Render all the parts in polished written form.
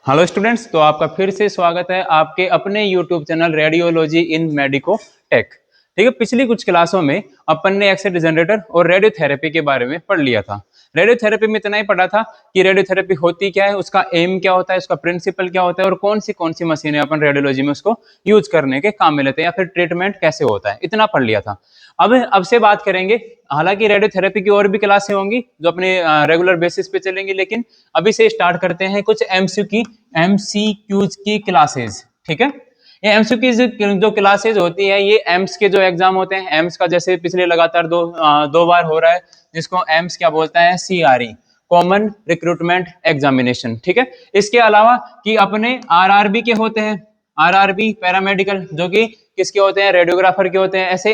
Hello students, तो आपका फिर से स्वागत है आपके अपने यूट्यूब चैनल रेडियोलॉजी इन मेडिको टेक। ठीक है, पिछली कुछ क्लासों में अपन ने एक्स-रे जनरेटर और रेडियोथेरेपी के बारे में पढ़ लिया था। रेडियोथेरेपी में इतना ही पढ़ा था कि रेडियोथेरेपी होती क्या है, उसका एम क्या होता है, उसका प्रिंसिपल क्या होता है और कौन सी मशीनें अपन रेडियोलॉजी में उसको यूज करने के काम में लेते हैं या फिर ट्रीटमेंट कैसे होता है, इतना पढ़ लिया था। अब से बात करेंगे। हालांकि रेडियोथेरेपी की और भी क्लासें होंगी जो अपने रेगुलर बेसिस पे चलेंगी, लेकिन अभी से स्टार्ट करते हैं कुछ एमसीक्यूज की क्लासेस। ठीक है, ये एमसीक्यूज जो क्लासेज होती है, ये एम्स के जो एग्जाम होते हैं, एम्स का जैसे पिछले लगातार दो बार हो रहा है, जिसको एम्स क्या बोलता है, सीआरई, कॉमन रिक्रूटमेंट एग्जामिनेशन। ठीक है, इसके अलावा कि अपने आरआरबी के होते हैं, आरआरबी पैरामेडिकल, जो कि किसके होते हैं, रेडियोग्राफर के होते हैं। ऐसे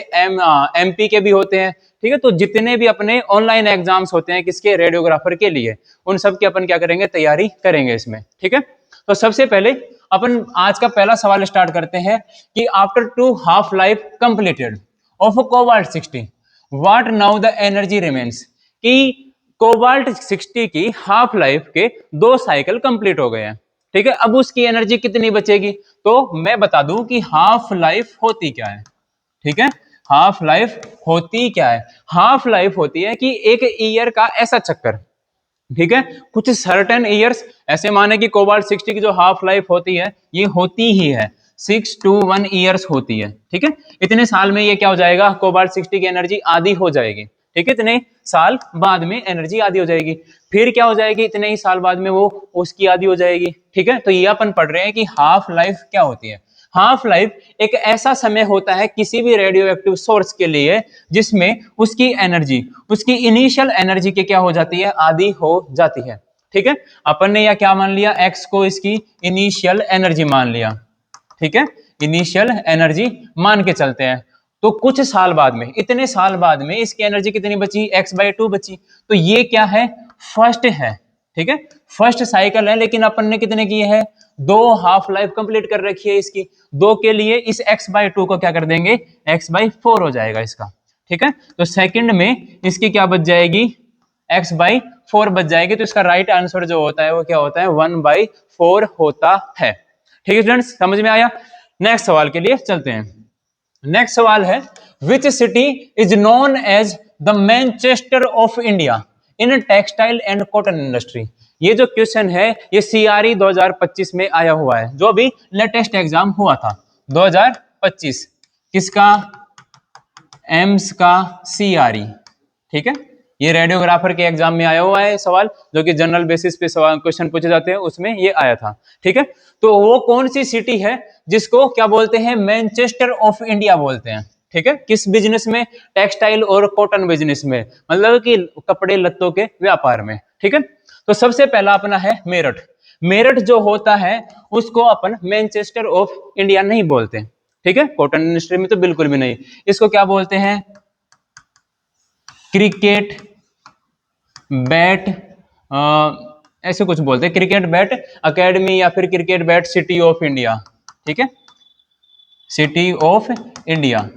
एमपी के भी होते हैं। ठीक है, तो जितने भी अपने ऑनलाइन एग्जाम्स होते हैं किसके, रेडियोग्राफर के लिए, उन सब की अपन क्या करेंगे, तैयारी करेंगे इसमें। ठीक है, तो सबसे पहले अपन आज का पहला सवाल स्टार्ट करते हैं कि after two half life completed of cobalt 60 what now the energy remains, कि कोबाल्ट 60 की हाफ लाइफ के 2 साइकिल कंप्लीट हो गए हैं। ठीक है, अब उसकी एनर्जी कितनी बचेगी, तो मैं बता दूं कि हाफ लाइफ होती क्या है। ठीक है, हाफ लाइफ होती क्या है, हाफ लाइफ होती है कि एक ईयर का ऐसा चक्कर। ठीक है, कुछ सर्टेन ईयर्स ऐसे माने कि कोबाल्ट 60 की जो हाफ लाइफ होती है ये होती ही है 6 to 1 ईयर्स होती है। ठीक है, इतने साल में ये क्या हो जाएगा, कोबाल्ट 60 की एनर्जी आधी हो जाएगी। ठीक है, इतने साल बाद में एनर्जी आधी हो जाएगी। फिर क्या हो जाएगी, इतने ही साल बाद में वो उसकी आधी हो जाएगी। ठीक है, तो ये अपन पढ़ रहे हैं कि हाफ लाइफ क्या होती है। हाफ लाइफ एक ऐसा समय होता है किसी भी रेडियो एक्टिव सोर्स के लिए जिसमें उसकी एनर्जी, उसकी इनिशियल एनर्जी के क्या हो जाती है, आधी हो जाती है। ठीक है, अपन ने यह क्या मान लिया, एक्स को इसकी इनिशियल एनर्जी मान लिया। ठीक है, इनिशियल एनर्जी मान के चलते हैं। तो कुछ साल बाद में, इतने साल बाद में इसकी एनर्जी कितनी बची, x/2 बची। तो ये क्या है, फर्स्ट है। ठीक है, फर्स्ट साइकिल है, लेकिन अपन ने कितने किए हैं, 2 हाफ लाइफ कंप्लीट कर रखी है इसकी। 2 के लिए इस x/2 को क्या कर देंगे, x/4 हो जाएगा इसका। ठीक है, तो सेकंड में इसकी क्या बच जाएगी, x/4 बच जाएगी। तो इसका राइट आंसर जो होता है वो क्या होता है, 1/4 होता है। ठीक है स्टूडेंट्स, समझ में आया। नेक्स्ट सवाल के लिए चलते हैं। नेक्स्ट सवाल है, which city is known as the Manchester of India in textile and cotton industry. ये जो क्वेश्चन है ये सीआरई 2025 में आया हुआ है, जो अभी लेटेस्ट एग्जाम हुआ था 2025। किसका, एम्स का सीआरई। ठीक है, ये रेडियोग्राफर के एग्जाम में आया हुआ है सवाल, जो कि जनरल बेसिस पे सवाल क्वेश्चन पूछे जाते हैं, उसमें ये आया था। ठीक है, तो वो कौन सी सिटी है जिसको क्या बोलते हैं, मैनचेस्टर ऑफ इंडिया बोलते हैं। ठीक है, किस बिजनेस में, टेक्सटाइल और कॉटन बिजनेस में, मतलब कि कपड़े लत्तों के व्यापार में। ठीक है, तो सबसे पहला अपना है मेरठ। मेरठ जो होता है उसको अपन मैनचेस्टर ऑफ इंडिया नहीं बोलते। ठीक है, कॉटन इंडस्ट्री में तो बिल्कुल भी नहीं। इसको क्या बोलते हैं, क्रिकेट बैट, ऐसे कुछ बोलते हैं, क्रिकेट बैट अकेडमी या फिर cricket bat city of India. ठीक है, सिटी ऑफ इंडिया,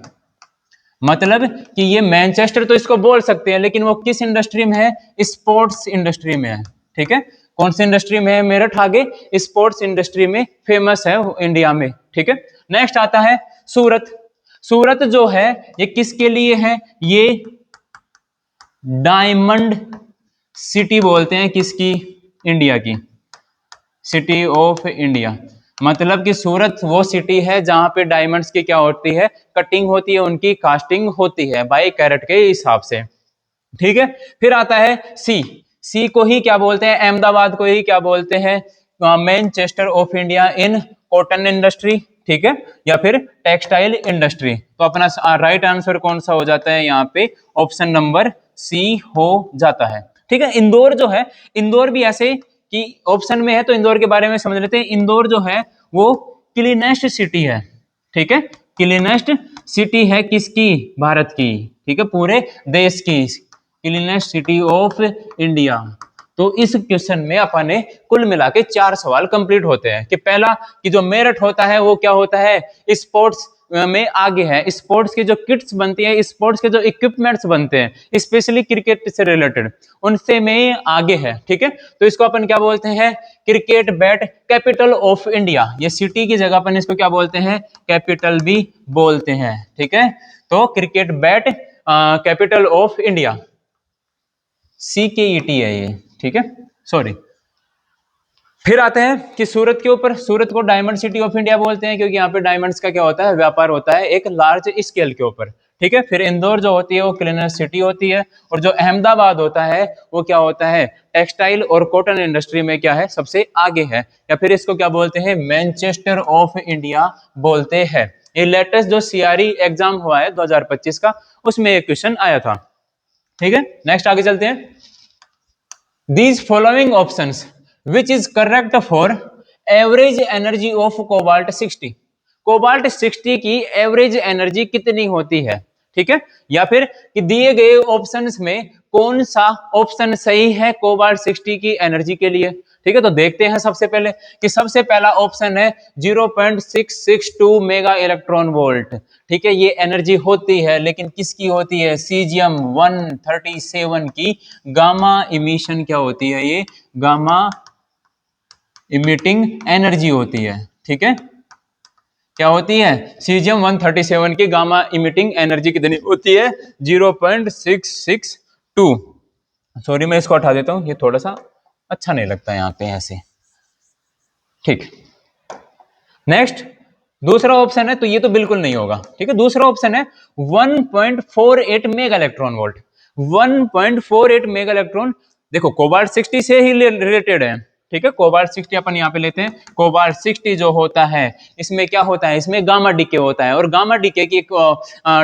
मतलब कि ये मैनचेस्टर तो इसको बोल सकते हैं, लेकिन वो किस इंडस्ट्री में है, स्पोर्ट्स इंडस्ट्री में है। ठीक है, कौन सी इंडस्ट्री में है मेरठ, आगे स्पोर्ट्स इंडस्ट्री में फेमस है इंडिया में। ठीक है, नेक्स्ट आता है सूरत। सूरत जो है ये किसके लिए है, ये डायमंड सिटी बोलते हैं, किसकी, इंडिया की, सिटी ऑफ इंडिया। मतलब कि सूरत वो सिटी है जहां पे डायमंड्स की क्या होती है, कटिंग होती है, उनकी कास्टिंग होती है बाई कैरेट के हिसाब से। ठीक है, फिर आता है सी। सी को ही क्या बोलते हैं, अहमदाबाद को ही क्या बोलते हैं, Manchester of India in cotton industry. ठीक है, या फिर टेक्सटाइल इंडस्ट्री। तो अपना राइट आंसर कौन सा हो जाता है यहाँ पे, ऑप्शन नंबर सी हो जाता है। ठीक है, इंदौर जो है, इंदौर भी ऐसे कि ऑप्शन में है, तो इंदौर के बारे में समझ लेते हैं। इंदौर जो है वो क्लीनेस्ट सिटी है। ठीक है, क्लीनेस्ट सिटी है किसकी, भारत की। ठीक है, पूरे देश की क्लीनेस्ट सिटी ऑफ इंडिया। तो इस क्वेश्चन में अपन ने कुल मिला के 4 सवाल कंप्लीट होते हैं। कि पहला, कि जो मेरठ होता है वो क्या होता है, स्पोर्ट्स में आगे है, स्पोर्ट्स की जो किट्स बनती है, स्पोर्ट्स के जो इक्विपमेंट्स बनते हैं स्पेशली क्रिकेट से रिलेटेड, उनसे में आगे है। ठीक है, तो इसको अपन क्या बोलते हैं, cricket bat capital of India. ये सिटी की जगह अपन इसको क्या बोलते हैं, कैपिटल भी बोलते हैं। ठीक है, तो cricket bat capital of India, CKET है ये। ठीक है, सॉरी। फिर आते हैं कि सूरत के ऊपर, सूरत को डायमंड सिटी ऑफ इंडिया बोलते हैं क्योंकि यहाँ पे डायमंड्स का क्या होता है, व्यापार होता है एक लार्ज स्केल के ऊपर। ठीक है, फिर इंदौर जो होती है वो क्लीनर सिटी होती है, और जो अहमदाबाद होता है वो क्या होता है, टेक्सटाइल और कॉटन इंडस्ट्री में क्या है, सबसे आगे है, या फिर इसको क्या बोलते हैं, मैनचेस्टर ऑफ इंडिया बोलते हैं। ये लेटेस्ट जो CRE एग्जाम हुआ है 2025 का, उसमें एक क्वेश्चन आया था। ठीक है, नेक्स्ट आगे चलते हैं। These following options, which is correct for average energy of cobalt 60? Cobalt 60 की एवरेज एनर्जी कितनी होती है? ठीक है, या फिर कि दिए गए ऑप्शंस में कौन सा ऑप्शन सही है कोबाल्ट 60 की एनर्जी के लिए? ठीक है, तो देखते हैं सबसे पहले कि सबसे पहला ऑप्शन है 0.662 मेगा इलेक्ट्रॉन वोल्ट। ठीक है, ये एनर्जी होती है, लेकिन किसकी होती है, सीजियम 137 की गामा इमिशन क्या होती है, ये गामा इमिटिंग एनर्जी होती है। ठीक है, क्या होती है, सीजियम 137 की गामा इमिटिंग एनर्जी कितनी होती है, 0.662। सॉरी, मैं इसको हटा देता हूं, ये थोड़ा सा अच्छा नहीं लगता यहाँ पे ऐसे। ठीक, नेक्स्ट दूसरा ऑप्शन है, तो ये तो बिल्कुल नहीं होगा। ठीक है, दूसरा ऑप्शन है 1.48 mega electron volt. 1.48 mega electron, देखो कोबाल्ट 60 से ही रिलेटेड है। ठीक है, कोबाल्ट 60 अपन यहाँ पे लेते हैं। कोबाल्ट 60 जो होता है, इसमें क्या होता है, इसमें गामा डीके होता है, और गामा डीके की एक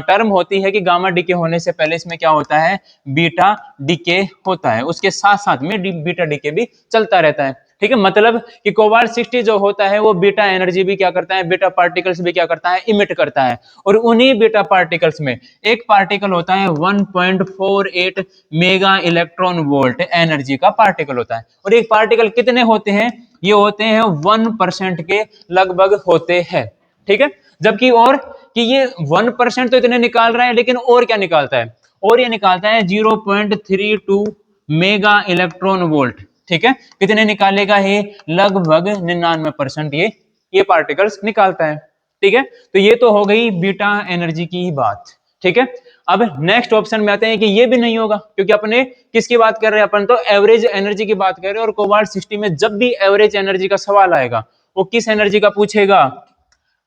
टर्म होती है कि गामा डीके होने से पहले इसमें क्या होता है, बीटा डीके होता है, उसके साथ साथ में बीटा डीके भी चलता रहता है। ठीक है, मतलब कि कोबाल्ट 60 जो होता है वो बीटा एनर्जी भी क्या करता है, बीटा पार्टिकल्स भी क्या करता है, इमिट करता है, और उन्हीं बीटा पार्टिकल्स में एक पार्टिकल होता है 1.48 मेगा इलेक्ट्रॉन वोल्ट एनर्जी का पार्टिकल होता है। और एक पार्टिकल कितने होते हैं, ये होते हैं 1% के लगभग होते हैं। ठीक है, जबकि और कि ये 1% तो इतने निकाल रहा है, लेकिन और क्या निकालता है, और ये निकालता है 0.32 मेगा इलेक्ट्रॉन वोल्ट। ठीक है, कितने निकालेगा, ये लगभग 99% ये पार्टिकल्स निकालता है। ठीक है, तो ये तो हो गई बीटा एनर्जी की बात। ठीक है, अब नेक्स्ट ऑप्शन में आते हैं कि ये भी नहीं होगा, क्योंकि अपने किसकी बात कर रहे हैं, अपन तो एवरेज एनर्जी की बात कर रहे हैं, और कोबाल्ट 60 में जब भी एवरेज एनर्जी का सवाल आएगा वो किस एनर्जी का पूछेगा,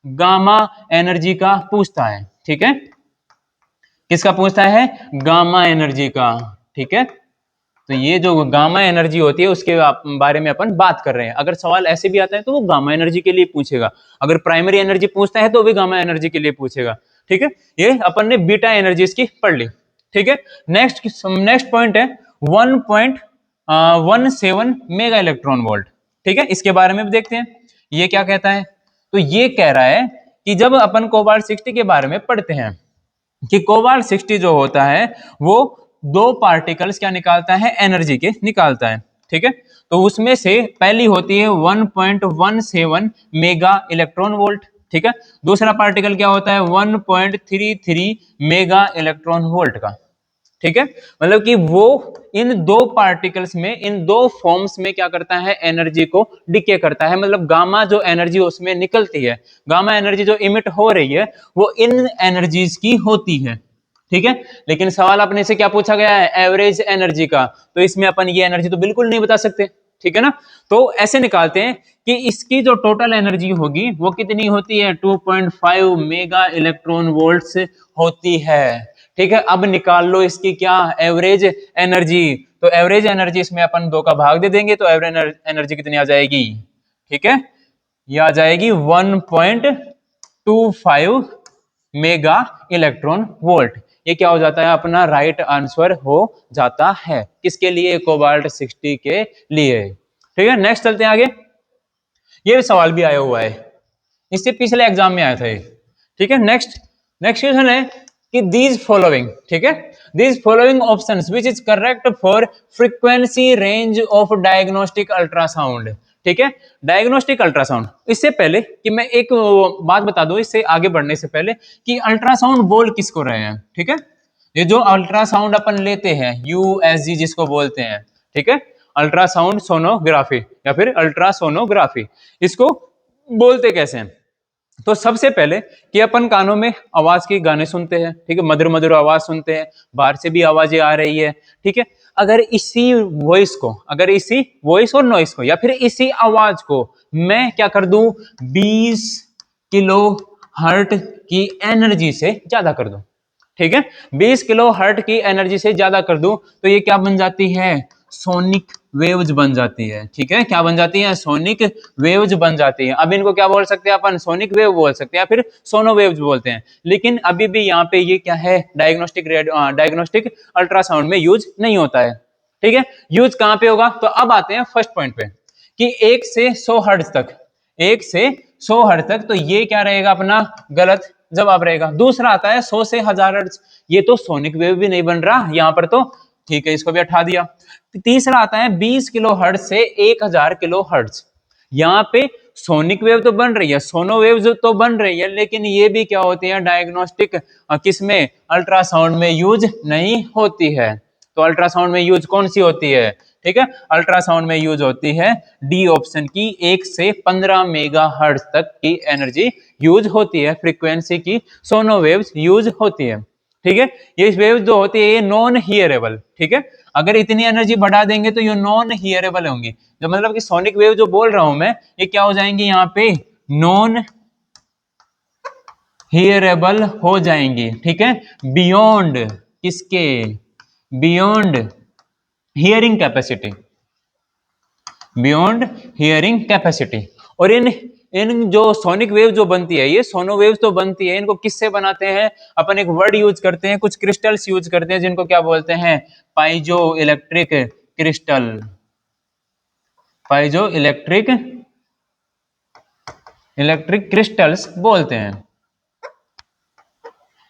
गामा एनर्जी का पूछता है। ठीक है, किसका पूछता है, गामा एनर्जी का। ठीक है, तो ये जो गामा एनर्जी होती है उसके बारे में अपन बात कर रहे हैं। अगर सवाल ऐसे भी आता है तो वो गामा एनर्जी के लिए पूछेगा, अगर प्राइमरी एनर्जी पूछता है तो भी गामा एनर्जी के लिए पूछेगा। ठीक है, ये अपन ने बीटा एनर्जी इसकी पढ़ ली। ठीक है, नेक्स्ट पॉइंट है 1.17 मेगा इलेक्ट्रॉन वोल्ट। ठीक है, इसके बारे में भी देखते हैं ये क्या कहता है। तो ये कह रहा है कि जब अपन कोबाल्ट 60 के बारे में पढ़ते हैं कि कोबाल्ट 60 जो होता है वो दो पार्टिकल्स क्या निकालता है, एनर्जी के निकालता है। ठीक है, तो उसमें से पहली होती है 1.17 मेगा इलेक्ट्रॉन वोल्ट। ठीक है, दूसरा पार्टिकल क्या होता है, 1.33 मेगा इलेक्ट्रॉन वोल्ट का। ठीक है, मतलब कि वो इन दो पार्टिकल्स में, इन दो फॉर्म्स में क्या करता है, एनर्जी को डिके करता है। मतलब गामा जो एनर्जी उसमें निकलती है, गामा एनर्जी जो इमिट हो रही है वो इन एनर्जीज की होती है। ठीक है, लेकिन सवाल अपने से क्या पूछा गया है, एवरेज एनर्जी का, तो इसमें अपन ये एनर्जी तो बिल्कुल नहीं बता सकते। ठीक है ना, तो ऐसे निकालते हैं कि इसकी जो टोटल एनर्जी होगी वो कितनी होती है, 2.5 मेगा इलेक्ट्रॉन वोल्ट्स होती है। ठीक है, अब निकाल लो इसकी क्या, एवरेज एनर्जी। तो एवरेज एनर्जी इसमें अपन 2 का भाग दे देंगे तो एवरेज एनर्जी कितनी आ जाएगी, ठीक है, ये आ जाएगी 1.25 मेगा इलेक्ट्रॉन वोल्ट। ये क्या हो जाता है, अपना राइट आंसर हो जाता है, किसके लिए, कोबाल्ट 60 के लिए। ठीक है, नेक्स्ट चलते हैं आगे। ये सवाल भी आया हुआ है, इससे पिछले एग्जाम में आया था ये। ठीक है, नेक्स्ट क्वेश्चन है कि दीज फॉलोइंग, ठीक है, these following options which is correct for frequency range of diagnostic ultrasound. ठीक है। डायग्नोस्टिक अल्ट्रासाउंड, इससे पहले कि मैं एक बात बता दूं, इससे आगे बढ़ने से पहले, कि अल्ट्रासाउंड बोल किसको रहे हैं, ठीक है। ये जो अल्ट्रासाउंड अपन लेते हैं, यूएसजी जिसको बोलते हैं, ठीक है, अल्ट्रासाउंड सोनोग्राफी या फिर अल्ट्रासोनोग्राफी, इसको बोलते कैसे हैं? तो सबसे पहले कि अपन कानों में आवाज के गाने सुनते हैं, ठीक है, मधुर मधुर आवाज सुनते हैं, बाहर से भी आवाजें आ रही है, ठीक है। अगर इसी वॉइस और नॉइस को या फिर इसी आवाज को मैं क्या कर दूं, 20 किलो हर्ट की एनर्जी से ज्यादा कर दूं, ठीक है, 20 किलो हर्ट की एनर्जी से ज्यादा कर दूं, तो ये क्या बन जाती है, सोनिक वेव्स बन जाती है, ठीक है। क्या बन जाती है, सोनिक वेव्स बन जाती है। अब इनको क्या बोल सकते हैं अपन, सोनिक वेव बोल सकते हैं या फिर सोनो वेव्स बोलते हैं। लेकिन अभी भी यहाँ पे ये क्या है, डायग्नोस्टिक अल्ट्रासाउंड में यूज नहीं होता है, ठीक है। यूज कहां पे होगा, तो अब आते हैं फर्स्ट पॉइंट पे कि 1 से 100 हर्ट्ज तक, 1 से 100 हर्ट्ज तक, तो ये क्या रहेगा अपना, गलत जवाब रहेगा। दूसरा आता है 100 से 1000 हर्ट्ज, ये तो सोनिक वेव भी नहीं बन रहा यहां पर, तो ठीक है, इसको भी हटा दिया। तीसरा आता है 20 किलो हर्ट्ज से 1000 किलो हर्ट्ज, यहाँ पे सोनिक वेव तो बन रही है, सोनो वेव तो बन रही है, लेकिन ये भी क्या होती है, डायग्नोस्टिक किसमें, अल्ट्रासाउंड में यूज नहीं होती है। तो अल्ट्रासाउंड में यूज कौन सी होती है, ठीक है, अल्ट्रासाउंड में यूज होती है डी ऑप्शन की, 1 से 15 मेगा हर्ट्ज तक की एनर्जी यूज होती है, फ्रीक्वेंसी की सोनो वेव्स यूज होती है, ठीक है। ये वेव्स जो होती है ये नॉन हियरेबल, ठीक है, अगर इतनी एनर्जी बढ़ा देंगे तो ये नॉन हियरेबल होंगी, जो मतलब कि सोनिक वेव जो बोल रहा हूं मैं, ये क्या हो जाएंगी, यहाँ पे नॉन हियरेबल हो जाएंगी, ठीक है, बियॉन्ड किसके, beyond hearing capacity, beyond hearing capacity. और इन इन जो सोनिक वेव जो बनती है, ये सोनो वेव तो बनती है, इनको किससे बनाते हैं, अपन एक वर्ड यूज करते हैं, कुछ क्रिस्टल्स यूज करते हैं, जिनको क्या बोलते हैं, पाइजो इलेक्ट्रिक क्रिस्टल, पाइजो इलेक्ट्रिक क्रिस्टल्स बोलते हैं।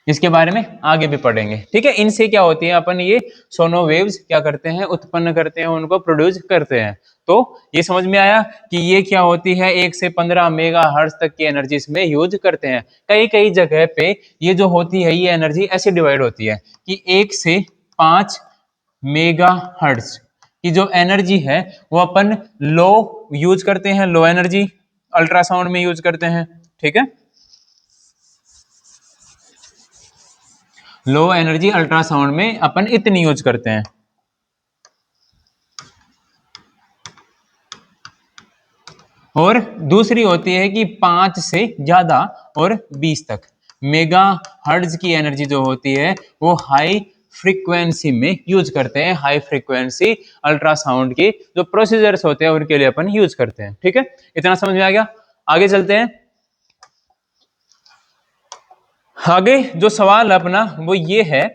इसके बारे में आगे भी पढ़ेंगे, ठीक है। इनसे क्या होती है, अपन ये सोनो वेव्स क्या करते हैं, उत्पन्न करते हैं, उनको प्रोड्यूस करते हैं। तो ये समझ में आया कि ये क्या होती है, 1 से 15 मेगा हर्ट्ज तक की एनर्जी इसमें यूज करते हैं। कई कई जगह पे ये जो होती है, ये एनर्जी ऐसे डिवाइड होती है कि 1 से 5 मेगा हर्ट्ज की जो एनर्जी है वो अपन लो यूज करते हैं, लो एनर्जी अल्ट्रासाउंड में यूज करते हैं, ठीक है। लो एनर्जी अल्ट्रासाउंड में अपन इतनी यूज करते हैं, और दूसरी होती है कि 5 से ज्यादा और 20 तक मेगा हर्ट्ज की एनर्जी जो होती है वो हाई फ्रीक्वेंसी में यूज करते हैं। हाई फ्रीक्वेंसी अल्ट्रासाउंड के जो प्रोसीजर्स होते हैं उनके लिए अपन यूज करते हैं, ठीक है। इतना समझ में आ गया, आगे चलते हैं। आगे जो सवाल अपना वो ये है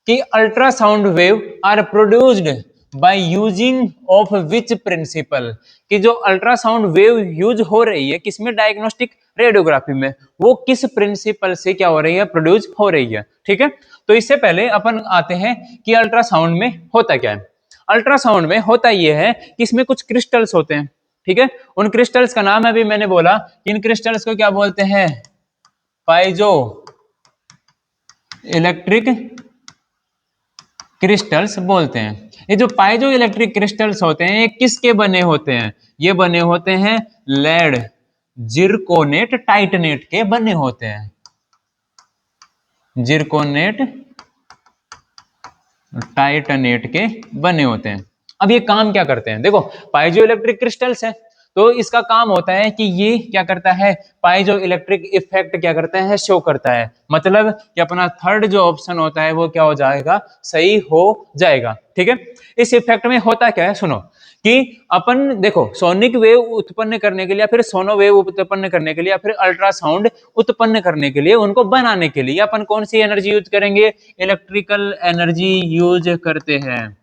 कि ultrasound wave are produced by using of which principle, कि जो अल्ट्रासाउंड वेव यूज हो रही है किसमें, डायग्नोस्टिक रेडियोग्राफी में, वो किस प्रिंसिपल से क्या हो रही है, प्रोड्यूस हो रही है, ठीक है। तो इससे पहले अपन आते हैं कि अल्ट्रासाउंड में होता क्या है। अल्ट्रासाउंड में होता यह है कि इसमें कुछ क्रिस्टल्स होते हैं, ठीक है। उन क्रिस्टल्स का नाम अभी मैंने बोला कि इन क्रिस्टल्स को क्या बोलते हैं, पाइजो इलेक्ट्रिक क्रिस्टल्स बोलते हैं। ये जो पाइजो इलेक्ट्रिक क्रिस्टल्स होते हैं ये किसके बने होते हैं, ये बने होते हैं लेड जिरकोनेट टाइटनेट के बने होते हैं, जिरकोनेट टाइटनेट के बने होते हैं। अब ये काम क्या करते हैं, देखो पाइजो इलेक्ट्रिक क्रिस्टल्स है, तो इसका काम होता है कि ये क्या करता है, पाइजो इलेक्ट्रिक इफेक्ट क्या करता है, शो करता है। मतलब कि अपना थर्ड जो ऑप्शन होता है वो क्या हो जाएगा, सही हो जाएगा, ठीक है। इस इफेक्ट में होता क्या है, सुनो कि अपन देखो सोनिक वेव उत्पन्न करने के लिए या फिर सोनो वेव उत्पन्न करने के लिए या फिर अल्ट्रासाउंड उत्पन्न करने के लिए, उनको बनाने के लिए अपन कौन सी एनर्जी यूज करेंगे, इलेक्ट्रिकल एनर्जी यूज करते हैं,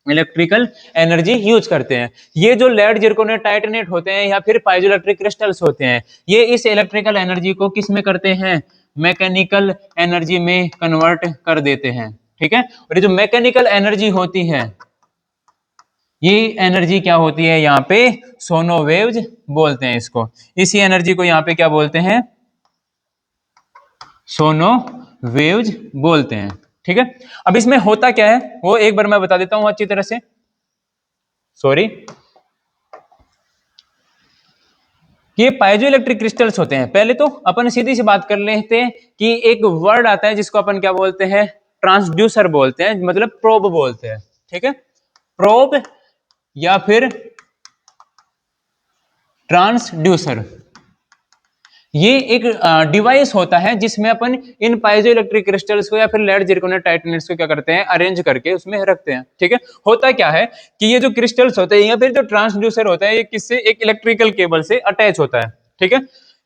इलेक्ट्रिकल एनर्जी यूज करते हैं। ये जो लेड जिरकोनेट टाइटनेट होते हैं या फिर पाइजो इलेक्ट्रिक क्रिस्टल्स होते हैं, ये इस इलेक्ट्रिकल एनर्जी को किस में करते हैं, मैकेनिकल एनर्जी में कन्वर्ट कर देते हैं, ठीक है। और ये जो मैकेनिकल एनर्जी होती है, ये एनर्जी क्या होती है यहाँ पे, सोनो वेव्स बोलते हैं इसको। इसी एनर्जी को यहाँ पे क्या बोलते हैं, सोनो वेव्स बोलते हैं। ठीक है, अब इसमें होता क्या है वो एक बार मैं बता देता हूं अच्छी तरह से। सॉरी, ये पाइजो इलेक्ट्रिक क्रिस्टल्स होते हैं। पहले तो अपन सीधी सी बात कर लेते हैं कि एक वर्ड आता है जिसको अपन क्या बोलते हैं, ट्रांसड्यूसर बोलते हैं, मतलब प्रोब बोलते हैं। ठीक है, प्रोब या फिर ट्रांसड्यूसर, ये एक डिवाइस होता है जिसमें अपन इन पाइजो इलेक्ट्रिक क्रिस्टल्स को या फिर लेड जिरकोनेट टाइटेनेट्स को क्या करते हैं, अरेंज करके उसमें रखते हैं। ठीक है, होता क्या है कि ये जो क्रिस्टल्स होते हैं या फिर जो ट्रांसड्यूसर होता है ये किससे, एक इलेक्ट्रिकल केबल से अटैच होता है। ठीक है,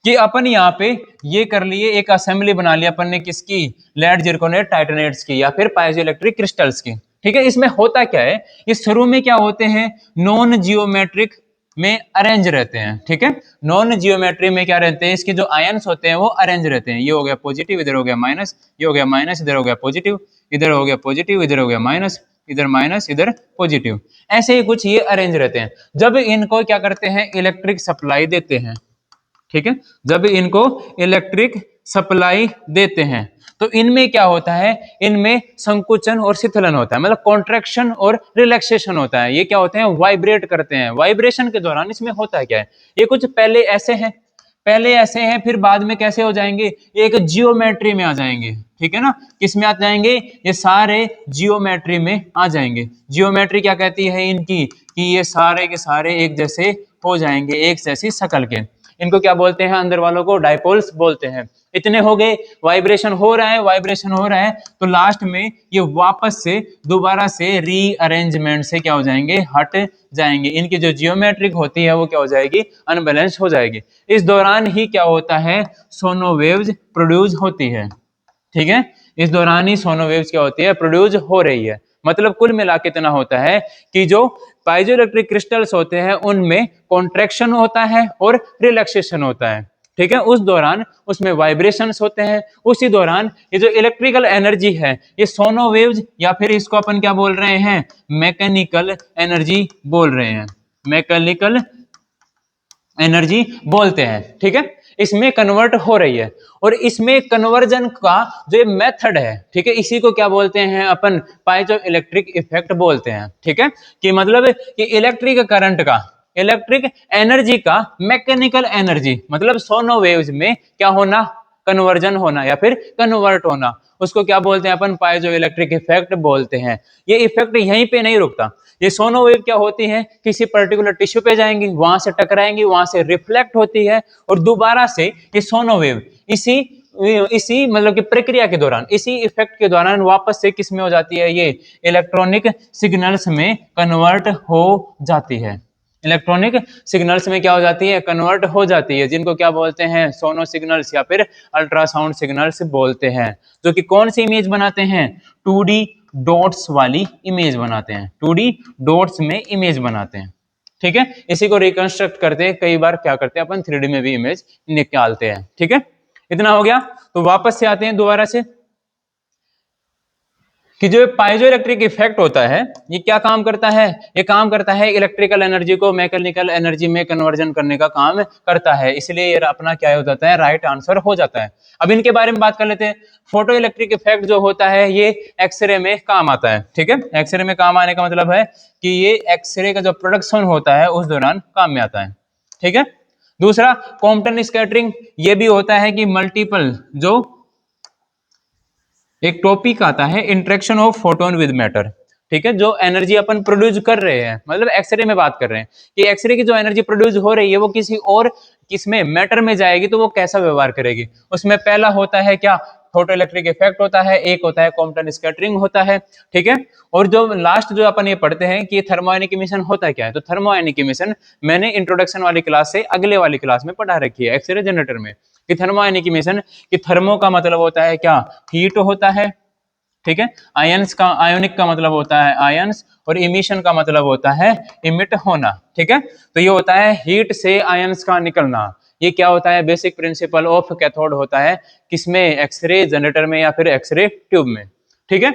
कि अपन यहाँ पे ये कर लिए, एक असेंबली बना लिया अपन ने किसकी, लेड जिरकोनेट टाइटेनेट्स की या फिर पाइजो इलेक्ट्रिक क्रिस्टल्स की। ठीक है, इसमें होता क्या है, ये शुरू में क्या होते हैं, नॉन जियोमेट्रिक में अरेंज रहते हैं। ठीक है, नॉन जियोमेट्री में क्या रहते हैं, इसके जो आयन्स होते हैं वो अरेंज रहते हैं। ये हो गया पॉजिटिव, इधर हो गया माइनस, ये हो गया माइनस, इधर हो गया पॉजिटिव, इधर हो गया पॉजिटिव, इधर हो गया माइनस, इधर माइनस, इधर पॉजिटिव, ऐसे ही कुछ ये अरेंज रहते हैं। जब इनको क्या करते हैं, इलेक्ट्रिक सप्लाई देते हैं। ठीक है, जब इनको इलेक्ट्रिक सप्लाई देते हैं तो इनमें क्या होता है, इनमें संकुचन और शिथिलन होता है, मतलब कॉन्ट्रैक्शन और रिलैक्सेशन होता है। ये क्या होते हैं, वाइब्रेट करते हैं। वाइब्रेशन के दौरान इसमें होता है क्या है, ये कुछ पहले ऐसे हैं, पहले ऐसे हैं, फिर बाद में कैसे हो जाएंगे, ये एक जियोमेट्री में आ जाएंगे। ठीक है ना, किस में आ जाएंगे, ये सारे जियोमेट्री में आ जाएंगे। जियोमेट्री क्या कहती है इनकी, कि ये सारे के सारे एक जैसे हो जाएंगे, एक जैसी शक्ल के। इनको क्या बोलते हैं, अंदर वालों को डाइपोल्स बोलते हैं। इतने हो गए, वाइब्रेशन हो रहा है, वाइब्रेशन हो रहा है, तो लास्ट में ये वापस से दोबारा से रीअरेंजमेंट से क्या हो जाएंगे, हट जाएंगे। इनकी जो जियोमेट्रिक होती है वो क्या हो जाएगी, अनबैलेंस हो जाएगी। इस दौरान ही क्या होता है, सोनो वेव्स प्रोड्यूस होती है। ठीक है, इस दौरान ही सोनो वेव्स क्या होती है, प्रोड्यूस हो रही है। मतलब कुल मिला के इतना होता है कि जो पाइजो इलेक्ट्रिक क्रिस्टल्स होते हैं उनमें कॉन्ट्रैक्शन होता है और रिलैक्सेशन होता है। ठीक है, उस दौरान उसमें वाइब्रेशंस होते हैं। उसी दौरान ये जो इलेक्ट्रिकल एनर्जी है, ये सोनो वेव्स या फिर इसको अपन क्या बोल रहे हैं, मैकेनिकल एनर्जी बोल रहे हैं, मैकेनिकल एनर्जी बोलते हैं। ठीक है, इसमें कन्वर्ट हो रही है और इसमें कन्वर्जन का जो मेथड है, ठीक है, इसी को क्या बोलते हैं अपन, पाइजो इलेक्ट्रिक इफेक्ट बोलते हैं। ठीक है, कि मतलब कि इलेक्ट्रिक करंट का, इलेक्ट्रिक एनर्जी का मैकेनिकल एनर्जी, मतलब सोनो वेव्स में क्या होना, कन्वर्जन होना या फिर कन्वर्ट होना, उसको क्या बोलते हैं अपन, पाइजो इलेक्ट्रिक इफेक्ट बोलते हैं। ये इफेक्ट यहीं पे नहीं रुकता, ये सोनो वेव क्या होती है, किसी पर्टिकुलर टिश्यू पे जाएंगी, वहां से टकराएंगी, वहां से रिफ्लेक्ट होती है और दोबारा से ये सोनो वेव इसी इसी मतलब कि प्रक्रिया के दौरान, इसी इफेक्ट के दौरान वापस से किस में हो जाती है, ये इलेक्ट्रॉनिक सिग्नल्स में कन्वर्ट हो जाती है। इलेक्ट्रॉनिक सिग्नल्स में क्या हो जाती है, कन्वर्ट हो जाती है, जिनको क्या बोलते हैं, सोनो सिग्नल्स या फिर अल्ट्रासाउंड सिग्नल्स बोलते हैं। जो कि कौन सी इमेज बनाते हैं, 2D डॉट्स वाली इमेज बनाते हैं, 2D डॉट्स में इमेज बनाते हैं। ठीक है, इसी को रिकंस्ट्रक्ट करते हैं, कई बार क्या करते हैं अपन 3D में भी इमेज निकालते हैं। ठीक है, इतना हो गया, तो वापस से आते हैं दोबारा से कि जो पाइजो इलेक्ट्रिक इफेक्ट होता है ये क्या काम करता है, ये काम करता है इलेक्ट्रिकल एनर्जी को मैकेनिकल एनर्जी में कन्वर्जन करने का काम करता है। इसलिए ये अपना क्या हो जाता है, राइट आंसर हो जाता है। अब इनके बारे में बात कर लेते हैं। फोटो इलेक्ट्रिक इफेक्ट जो होता है ये एक्सरे में काम आता है। ठीक है, एक्सरे में काम आने का मतलब है कि ये एक्सरे का जो प्रोडक्शन होता है उस दौरान काम में आता है। ठीक है, दूसरा कॉम्पटन स्कैटरिंग, ये भी होता है कि मल्टीपल जो एक टॉपिक आता है, interaction of photon with matter. ठीक है, जो एनर्जी अपन प्रोड्यूस कर रहे हैं, मतलब एक्सरे में बात कर रहे हैं कि एक्सरे की जो एनर्जी प्रोड्यूस हो रही है वो किसी और किसमें मैटर में जाएगी तो वो कैसा व्यवहार करेगी। उसमें पहला होता है क्या, फोटो इलेक्ट्रिक इफेक्ट होता है, एक होता है कॉम्पटन स्कैटरिंग होता है। ठीक है, और जो लास्ट जो अपन ये पढ़ते हैं कि थर्मोआयनिक इमिशन होता क्या है, तो थर्मोआयनिक इमिशन मैंने इंट्रोडक्शन वाली क्लास से अगले वाली क्लास में पढ़ा रखी है एक्सरे जनरेटर में, कि थर्मोआयनिक इमिशन, कि थर्मो का मतलब होता है क्या, हीट होता है। ठीक है, आयंस का, आयोनिक का मतलब होता है आयंस, और इमिशन का मतलब होता है इमिट होना। ठीक है, तो ये होता है हीट से आयंस का निकलना। ये क्या होता है, बेसिक प्रिंसिपल ऑफ कैथोड होता है, किसमें, एक्सरे जनरेटर में या फिर एक्सरे ट्यूब में। ठीक है,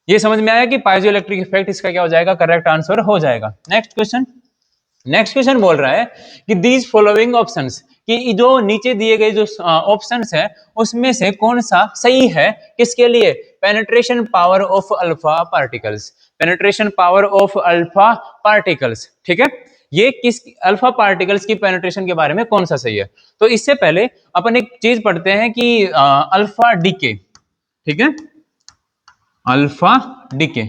ये समझ में आया कि पाइजो इलेक्ट्रिक इफेक्ट इसका क्या हो जाएगा, करेक्ट आंसर हो जाएगा। नेक्स्ट क्वेश्चन बोल रहा है कि दीज फॉलोइंग ऑप्शंस, कि जो नीचे दिए गए जो ऑप्शंस है उसमें से कौन सा सही है, किसके लिए, penetration power of alpha particles, penetration power of alpha particles, ठीक है, ये किस अल्फा पार्टिकल्स की पेनिट्रेशन के बारे में कौन सा सही है। तो इससे पहले अपन एक चीज पढ़ते हैं कि अल्फा डीके, ठीक है, अल्फा डीके,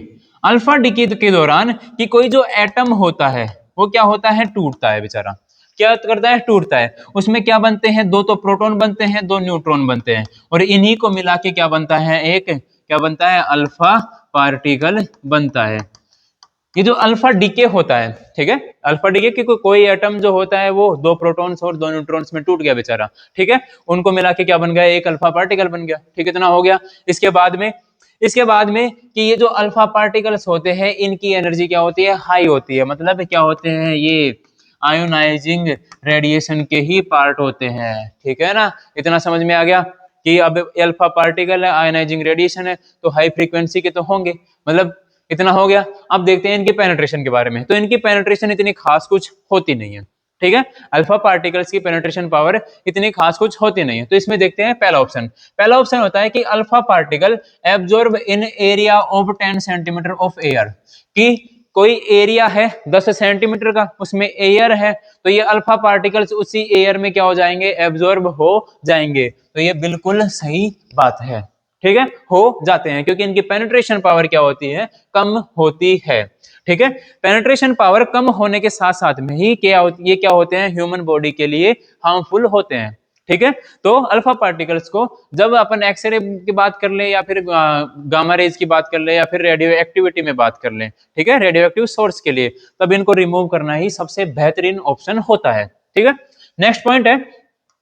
अल्फा डीके के दौरान कि कोई जो एटम होता है वो क्या होता है, टूटता है बेचारा, क्या करता है, टूटता है, उसमें क्या बनते हैं, दो तो प्रोटॉन बनते हैं, दो न्यूट्रॉन बनते हैं, और इन्हीं को मिला के क्या बनता है, एक क्या बनता है, अल्फा पार्टिकल बनता है। ये जो अल्फा डीके होता है, ठीक है, अल्फा डीके की कोई एटम जो होता है वो दो प्रोटॉन्स और दो न्यूट्रॉन्स में टूट गया बेचारा, ठीक है, उनको मिला के क्या बन गया, एक अल्फा पार्टिकल बन गया, ठीक है, इतना हो गया। इसके बाद में कि ये जो अल्फा पार्टिकल्स होते हैं इनकी एनर्जी क्या होती है, हाई होती है, मतलब क्या होते हैं, ये आयोनाइजिंग रेडिएशन के ही पार्ट होते हैं, ठीक है ना, इतना समझ में आ गया कि अब अल्फा पार्टिकल है, आयोनाइजिंग रेडिएशन है, तो हाई फ्रीक्वेंसी के तो होंगे, मतलब इतना हो गया। अब देखते हैं इनकी पेनिट्रेशन के बारे में, तो इनकी पेनिट्रेशन इतनी खास कुछ होती नहीं है, ठीक है, अल्फा पार्टिकल्स की पेनिट्रेशन पावर इतनी खास कुछ होती नहीं है। तो इसमें देखते हैं पहला ऑप्शन होता है कि alpha particle absorb in area of 10 centimetre of air, कि कोई एरिया है 10 सेंटीमीटर का, उसमें एयर है, तो ये अल्फा पार्टिकल्स उसी एयर में क्या हो जाएंगे, एब्जॉर्ब हो जाएंगे, तो ये बिल्कुल सही बात है, ठीक है, हो जाते हैं, क्योंकि इनकी पेनिट्रेशन पावर क्या होती है, कम होती है, ठीक है, पेनिट्रेशन पावर कम होने के साथ साथ में ही ये क्या होते हैं, ह्यूमन बॉडी के लिए हार्मफुल होते हैं, ठीक है। तो अल्फा पार्टिकल्स को जब अपन एक्सरे की बात कर ले या फिर गामा रेज की बात कर ले या फिर रेडियो एक्टिविटी में बात कर ले, ठीक है, रेडियो एक्टिव सोर्स के लिए, तब इनको रिमूव करना ही सबसे बेहतरीन ऑप्शन होता है, ठीक है। नेक्स्ट पॉइंट है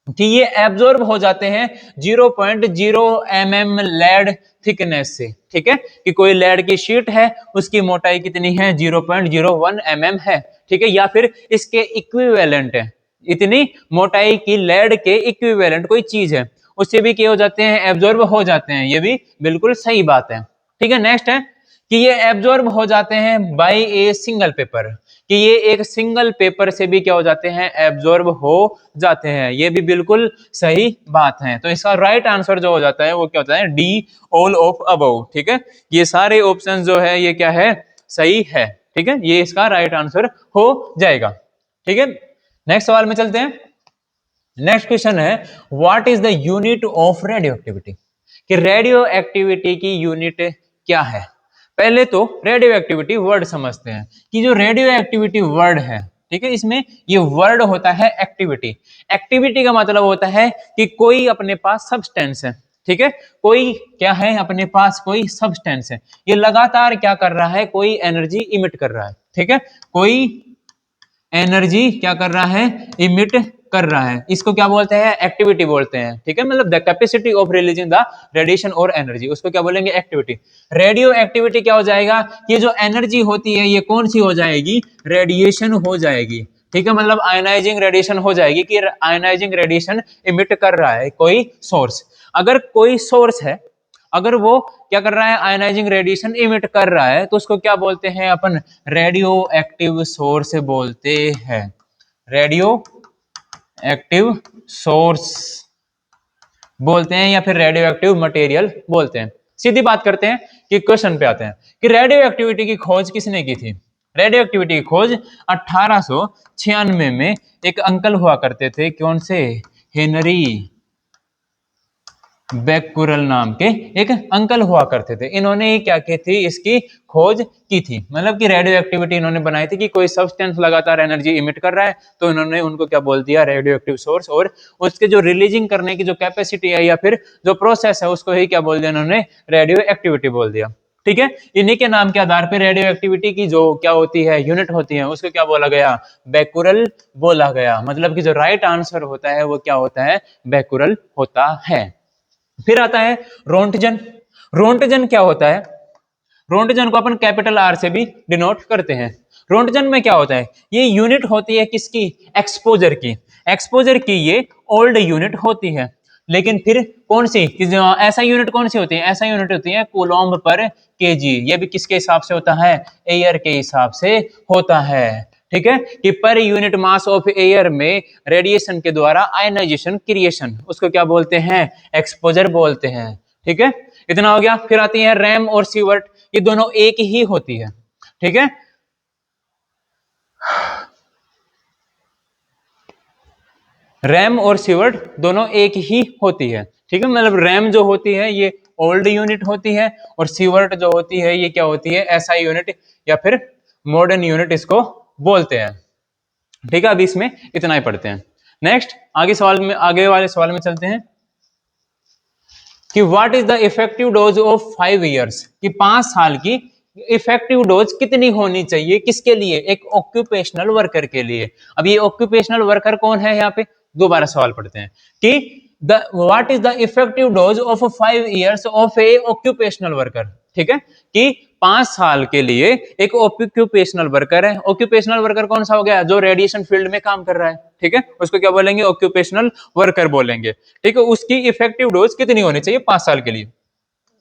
कि ये एब्जॉर्ब हो जाते हैं 0.0 mm लेड थिकनेस से, ठीक है, कि कोई लेड की शीट है उसकी मोटाई कितनी है, 0.01 mm है, ठीक है, या फिर इसके इक्विवेलेंट है, इतनी मोटाई की लेड के इक्विवेलेंट कोई चीज है, उससे भी क्या हो जाते हैं, एब्जॉर्ब हो जाते हैं, ये भी बिल्कुल सही बात है, ठीक है। नेक्स्ट है कि ये एब्जॉर्ब हो जाते हैं बाय ए सिंगल पेपर, कि ये एक सिंगल पेपर से भी क्या हो जाते हैं, एब्जॉर्ब हो जाते हैं, ये भी बिल्कुल सही बात है। तो इसका राइट आंसर जो हो जाता है वो क्या होता है, डी, ऑल ऑफ अबव, ठीक है, ये सारे ऑप्शन जो है ये क्या है, सही है, ठीक है, ये इसका राइट आंसर हो जाएगा, ठीक है। नेक्स्ट सवाल में चलते हैं। नेक्स्ट क्वेश्चन है what is the unit of radio activity, कि रेडियो एक्टिविटी की यूनिट क्या है। पहले तो रेडियो एक्टिविटी वर्ड समझते हैं, कि जो रेडियो एक्टिविटी वर्ड है, ठीक है, इसमें ये वर्ड होता है एक्टिविटी, एक्टिविटी का मतलब होता है कि कोई अपने पास सब्सटेंस है, ठीक है, कोई क्या है, अपने पास कोई सब्सटेंस है, ये लगातार क्या कर रहा है, कोई एनर्जी इमिट कर रहा है, ठीक है, कोई एनर्जी क्या कर रहा है, इमिट कर रहा है, इसको क्या बोलते हैं, एक्टिविटी बोलते हैं, ठीक है, मतलब the capacity of releasing the radiation और एनर्जी, उसको क्या बोलेंगे, एक्टिविटी। रेडियो एक्टिविटी क्या हो जाएगा, ये जो एनर्जी होती है ये कौन सी हो जाएगी, रेडिएशन हो जाएगी, ठीक है, मतलब आयनाइजिंग रेडिएशन हो जाएगी, कि आयनाइजिंग रेडिएशन इमिट कर रहा है कोई सोर्स, अगर कोई सोर्स है, अगर वो क्या कर रहा है, आयनाइजिंग रेडिएशन इमिट कर रहा है, तो उसको क्या बोलते हैं अपन, रेडियो एक्टिव सोर्स बोलते हैं, रेडियो एक्टिव सोर्स बोलते हैं, या फिर रेडियो एक्टिव मटेरियल बोलते हैं। सीधी बात करते हैं कि क्वेश्चन पे आते हैं कि रेडियो एक्टिविटी की खोज किसने की थी। रेडियो एक्टिविटी की खोज 1896 में एक अंकल हुआ करते थे, कौन से, हेनरी बैक्यूरेल नाम के एक अंकल हुआ करते थे, इन्होंने क्या की थी, इसकी खोज की थी, मतलब कि रेडियो एक्टिविटी इन्होंने बनाई थी कि कोई सब्सटेंस लगातार एनर्जी इमिट कर रहा है, तो इन्होंने उनको क्या बोल दिया, रेडियो एक्टिव सोर्स, और उसके जो रिलीजिंग करने की जो कैपेसिटी है या फिर जो प्रोसेस है उसको ही क्या बोल दिया इन्होंने, रेडियो एक्टिविटी बोल दिया, ठीक है। इन्हीं के नाम के आधार पर रेडियो एक्टिविटी की जो क्या होती है, यूनिट होती है, उसको क्या बोला गया, बैक्यूरेल बोला गया, मतलब कि जो राइट आंसर होता है वो क्या होता है, बैक्यूरेल होता है। फिर आता है रोंटजन। रोंटजन क्या होता है, रोंटजन को अपन कैपिटल आर से भी डिनोट करते हैं। रोंटजन में क्या होता है, ये यूनिट होती है किसकी, एक्सपोजर की, एक्सपोजर की ये ओल्ड यूनिट होती है, लेकिन फिर कौन सी कि जो ऐसा यूनिट कौन सी होती है, ऐसा यूनिट होती है कूलम्ब पर केजी। ये भी किसके हिसाब से होता है, एयर के हिसाब से होता है। ठीक है, कि per unit mass of air में रेडिएशन के द्वारा आयनाइजेशन क्रिएशन, उसको क्या बोलते हैं, एक्सपोजर बोलते हैं। ठीक है, इतना हो गया। फिर आती है रैम और सीवर्ट, ये दोनों एक ही होती है। ठीक है, रैम और सीवर्ट दोनों एक ही होती है। ठीक है, मतलब रैम जो होती है ये ओल्ड यूनिट होती है, और सीवर्ट जो होती है ये क्या होती है, एसआई यूनिट या फिर मॉडर्न यूनिट इसको बोलते हैं। ठीक है, अभी इसमें इतना ही पढ़ते हैं। नेक्स्ट आगे सवाल में, आगे वाले सवाल में चलते हैं कि what is the effective dose of 5 years, कि 5 साल की इफेक्टिव डोज कितनी होनी चाहिए, किसके लिए, एक ऑक्यूपेशनल वर्कर के लिए। अब ये ऑक्यूपेशनल वर्कर कौन है, यहाँ पे दोबारा सवाल पढ़ते हैं कि the what is the effective dose of 5 years of A occupational worker. ठीक है, कि 5 साल के लिए एक ऑक्यूपेशनल वर्कर है। ऑक्यूपेशनल वर्कर कौन सा हो गया, जो रेडिएशन फील्ड में काम कर रहा है। ठीक है, उसको क्या बोलेंगे, ऑक्यूपेशनल वर्कर बोलेंगे। ठीक है, उसकी इफेक्टिव डोज कितनी होनी चाहिए 5 साल के लिए।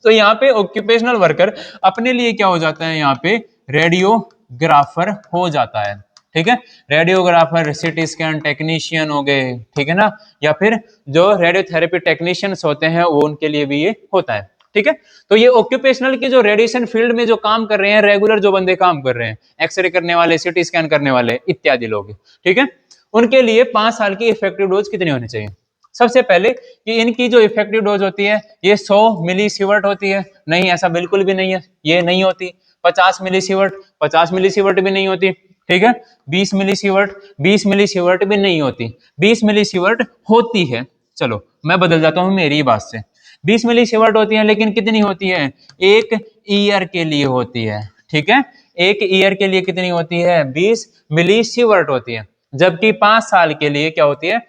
तो यहाँ पे ऑक्यूपेशनल वर्कर अपने लिए क्या हो जाता है, यहाँ पे रेडियोग्राफर हो जाता है। ठीक है, रेडियोग्राफर, सीटी स्कैन टेक्नीशियन हो गए, ठीक है ना, या फिर जो रेडियोथेरेपी टेक्नीशियंस होते हैं वो, उनके लिए भी ये होता है। ठीक है, तो ये ऑक्यूपेशनल की जो रेडिएशन फील्ड में जो काम कर रहे हैं, रेगुलर जो बंदे काम कर रहे हैं, एक्सरे करने वाले, सीटी स्कैन करने वाले इत्यादि लोग, ठीक है, उनके लिए 5 साल की इफेक्टिव डोज कितनी होनी चाहिए। सबसे पहले कि इनकी जो इफेक्टिव डोज होती है ये 100 मिलीसीवर्ट होती है। नहीं, ऐसा बिल्कुल भी नहीं है, ये नहीं होती। 50 मिलीसीवर्ट, 50 मिलीसीवर्ट भी नहीं होती। ठीक है, 20 मिलीसीवर्ट, 20 मिलीसीवर्ट भी नहीं होती। 20 मिलीसीवर्ट होती है, चलो मैं बदल जाता हूं मेरी बात से। 20 मिलीसीवर्ट होती है, लेकिन कितनी होती है, एक ईयर के लिए होती है। ठीक है, एक ईयर के लिए कितनी होती है, 20 मिलीसीवर्ट होती है। जबकि 5 साल के लिए क्या होती है,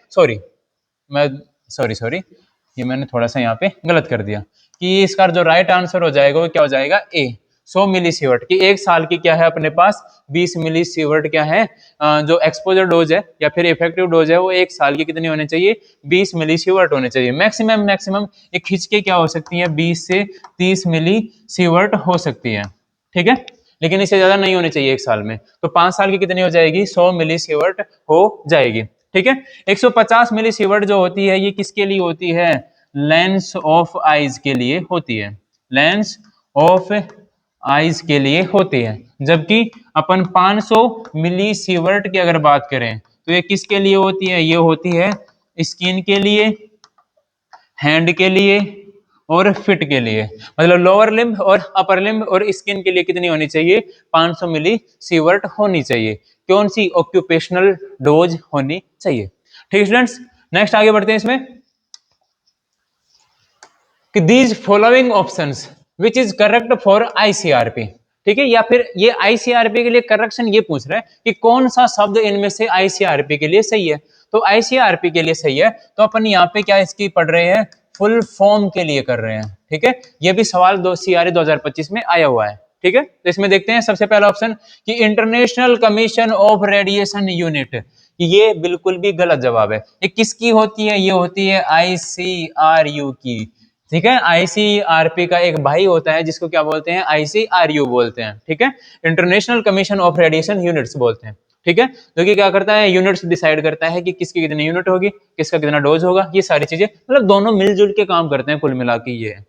मैं सॉरी ये मैंने थोड़ा सा यहाँ पे गलत कर दिया, कि इसका जो राइट आंसर हो जाएगा वो क्या हो जाएगा, ए 100 मिलीसीवर्ट की। एक साल की क्या है अपने पास, 20 मिलीसीवर्ट क्या है, जो एक्सपोजर डोज है या फिर इफेक्टिव डोज है वो एक साल की कितनी होनी चाहिए, 20 मिलीसीवर्ट होने चाहिए। मैक्सिमम ये खिंच के क्या हो सकती है, 20 से 30 मिलीसीवर्ट हो सकती है। ठीक है, लेकिन इससे ज्यादा नहीं होनी चाहिए एक साल में। तो 5 साल की कितनी हो जाएगी, 100 मिलीसीवर्ट हो जाएगी। ठीक है, 150 मिलीसीवर्ट जो होती है ये किसके लिए होती है, लेंस ऑफ आइज के लिए होती है, लेंस ऑफ आइज के लिए होती है। जबकि अपन 500 मिलीसीवर्ट की अगर बात करें तो ये किसके लिए होती है, ये होती है स्किन के लिए, हैंड के लिए और फिट के लिए। मतलब लोअर लिम्ब और अपर लिम्ब और स्किन के लिए कितनी होनी चाहिए, 500 मिली सीवर्ट होनी चाहिए। कौन सी, ऑक्यूपेशनल डोज होनी चाहिए। ठीक स्टूडेंट्स, नेक्स्ट आगे बढ़ते हैं इसमें कि these following options which is correct for ICRP. ठीक है, या फिर ये आईसीआरपी के लिए करेक्शन ये पूछ रहा है कि कौन सा शब्द इनमें से आईसीआरपी के लिए सही है। तो आईसीआरपी के लिए सही है, तो अपन यहाँ पे क्या इसकी पढ़ रहे हैं, फुल फॉर्म के लिए कर रहे हैं। ठीक है, ये भी सवाल सीआरए 2025 में आया हुआ है। ठीक है, तो इसमें देखते हैं सबसे पहला ऑप्शन कि international commission of radiation unit, ये बिल्कुल भी गलत जवाब है। ये किसकी होती है, ये होती है आईसीआरयू की। ठीक है, आईसीआरपी का एक भाई होता है जिसको क्या बोलते हैं, आईसीआरयू बोलते हैं। ठीक है, international commission of radiation units बोलते हैं। ठीक है, जो कि क्या करता है, यूनिट्स डिसाइड करता है कि किसकी कितनी यूनिट होगी, किसका कितना डोज होगा, ये सारी चीजें, मतलब दोनों मिलजुल के काम करते हैं, कुल मिला के ये है।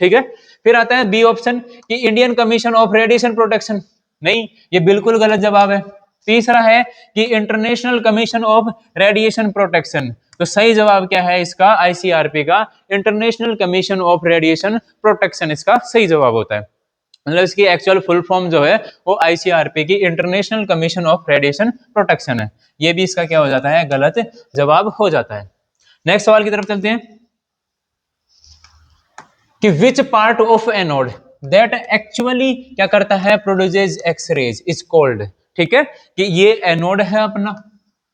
ठीक है, फिर आता है बी ऑप्शन कि Indian commission of radiation protection, नहीं, ये बिल्कुल गलत जवाब है। तीसरा है कि international commission of radiation protection, तो सही जवाब क्या है इसका, आईसीआरपी का international commission of radiation protection इसका सही जवाब होता है। मतलब इसकी एक्चुअल फुल फॉर्म जो है वो आईसीआरपी की international commission of radiation protection है। ये भी इसका क्या हो जाता है, गलत जवाब हो जाता है। नेक्स्ट सवाल की तरफ चलते हैं कि which part of anode that actually क्या करता है, प्रोड्यूसेस एक्सरेज इज कॉल्ड। ठीक है, कि ये एनोड है अपना।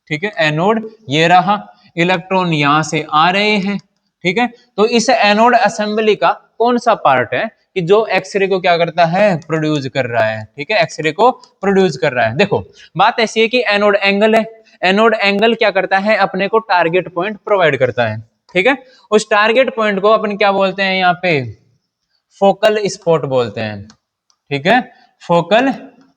ठीक है, एनोड ये रहा, इलेक्ट्रॉन यहां से आ रहे हैं। ठीक है, तो इस एनोड असेंबली का कौन सा पार्ट है कि जो एक्सरे को क्या करता है, प्रोड्यूस कर रहा है। ठीक है, एक्सरे को प्रोड्यूस कर रहा है। देखो बात ऐसी है कि एनोड एंगल है, एनोड एंगल क्या करता है, अपने को टारगेट पॉइंट प्रोवाइड करता है। ठीक है। उस टारगेट पॉइंट को अपन क्या बोलते हैं यहाँ पे, फोकल स्पॉट बोलते हैं। ठीक है, फोकल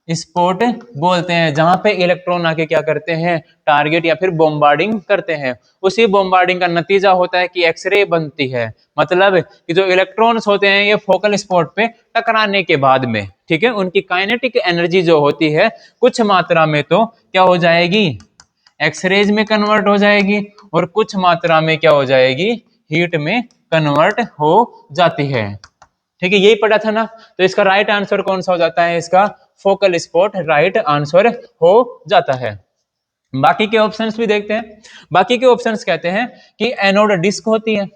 स्पॉट बोलते हैं, जहां पे इलेक्ट्रॉन आके क्या करते हैं, टारगेट या फिर बॉम्बार्डिंग करते हैं। उसी बॉम्बार्डिंग का नतीजा होता है कि एक्सरे बनती है। मतलब कि जो इलेक्ट्रॉन्स होते हैं ये फोकल स्पॉट पे टकराने के बाद में, ठीक है, उनकी काइनेटिक एनर्जी जो होती है कुछ मात्रा में तो क्या हो जाएगी, एक्सरेज में कन्वर्ट हो जाएगी, और कुछ मात्रा में क्या हो जाएगी, हीट में कन्वर्ट हो जाती है। ठीक है, यही पढ़ा था ना। तो इसका राइट आंसर कौन सा हो जाता है, इसका फोकल स्पॉट राइट आंसर हो जाता है। बाकी के ऑप्शंस भी देखते हैं। बाकी के ऑप्शंस कहते हैं कि एनोड डिस्क होती है।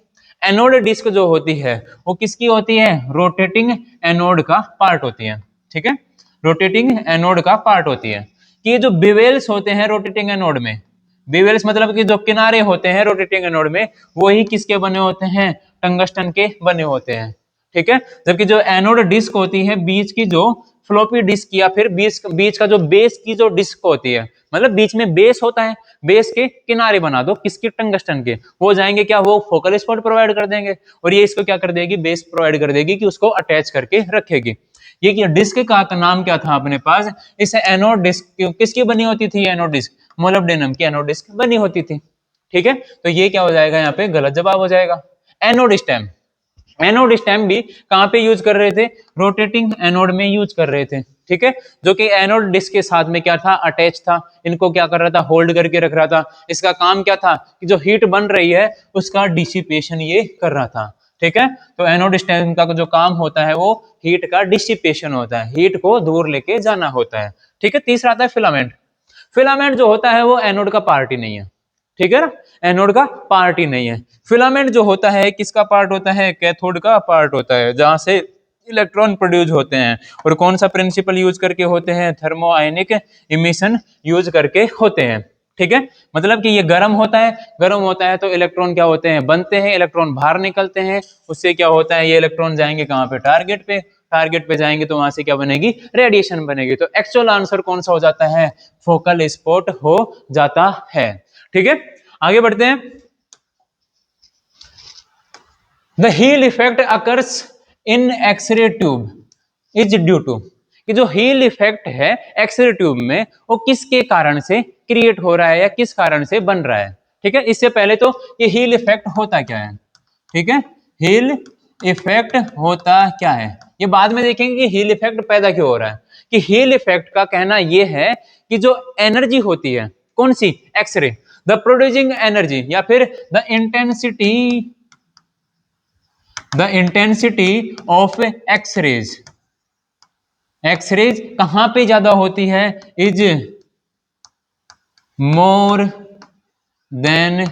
एनोड डिस्क जो होती है वो किसकी होती है, रोटेटिंग एनोड का पार्ट होती है। ठीक है, रोटेटिंग एनोड का पार्ट होती है। कि ये जो बिवेल्स होते हैं रोटेटिंग एनोड में, बिवेल्स मतलब कि जो किनारे होते हैं रोटेटिंग एनोड में, वही किसके बने होते हैं, टंगस्टन के बने होते हैं। ठीक है, जबकि जो एनोड डिस्क होती है, बीच की जो फ्लोपी डिस्क या फिर बीच का जो बेस की जो डिस्क होती है, मतलब बीच में बेस होता है, बेस के किनारे बना दो किसके, टंगस्टन के, वो जाएंगे क्या, वो फोकल स्पॉट प्रोवाइड कर देंगे, और ये इसको क्या कर देगी, बेस प्रोवाइड कर देगी कि उसको अटैच करके रखेगी। ये डिस्क का नाम क्या था अपने पास, इस एनोड डिस्क किसकी बनी होती थी, एनोड डिस्क मोलिब्डेनम की एनोड डिस्क बनी होती थी। ठीक है, तो ये क्या हो जाएगा, यहाँ पे गलत जवाब हो जाएगा। एनोड स्टेम, एनोड स्टेम भी कहां पे यूज कर रहे थे, रोटेटिंग एनोड में यूज कर रहे थे। ठीक है, जो कि एनोड डिस्क के साथ में क्या था, अटैच था, इनको क्या कर रहा था, होल्ड करके रख रहा था। इसका काम क्या था कि जो हीट बन रही है उसका डिसिपेशन ये कर रहा था। ठीक है, तो एनोड स्टेम का जो काम होता है वो हीट का डिसिपेशन होता है, हीट को दूर लेके जाना होता है। ठीक है, तीसरा आता है फिलामेंट। फिलामेंट जो होता है वो एनोड का पार्ट ही नहीं है। ठीक है ना, एनोड का पार्ट ही नहीं है। फिलामेंट जो होता है किसका पार्ट होता है, कैथोड का पार्ट होता है, जहां से इलेक्ट्रॉन प्रोड्यूस होते हैं। और कौन सा प्रिंसिपल यूज करके होते हैं, थर्मोआयनिक इमिशन यूज करके होते हैं। ठीक है, मतलब कि ये गर्म होता है, गर्म होता है तो इलेक्ट्रॉन क्या होते हैं, बनते हैं, इलेक्ट्रॉन बाहर निकलते हैं। उससे क्या होता है, ये इलेक्ट्रॉन जाएंगे कहां पे, टारगेट पे, टारगेट पे जाएंगे तो वहां से क्या बनेगी, रेडिएशन बनेगी। तो एक्चुअल आंसर कौन सा हो जाता है, फोकल स्पॉट हो जाता है। ठीक है, आगे बढ़ते हैं। The heel effect occurs in X-ray tube is due to, कि जो हील इफेक्ट है एक्सरे ट्यूब में वो किसके कारण से क्रिएट हो रहा है या किस कारण से बन रहा है। ठीक है, इससे पहले तो ये हील इफेक्ट होता क्या है। ठीक है, हील इफेक्ट होता क्या है ये बाद में देखेंगे कि हील इफेक्ट पैदा क्यों हो रहा है। कि हील इफेक्ट का कहना यह है कि जो एनर्जी होती है कौन सी, एक्सरे, द प्रोड्यूसिंग एनर्जी या फिर the intensity of X-rays, X-rays कहां पे ज्यादा होती है, is more than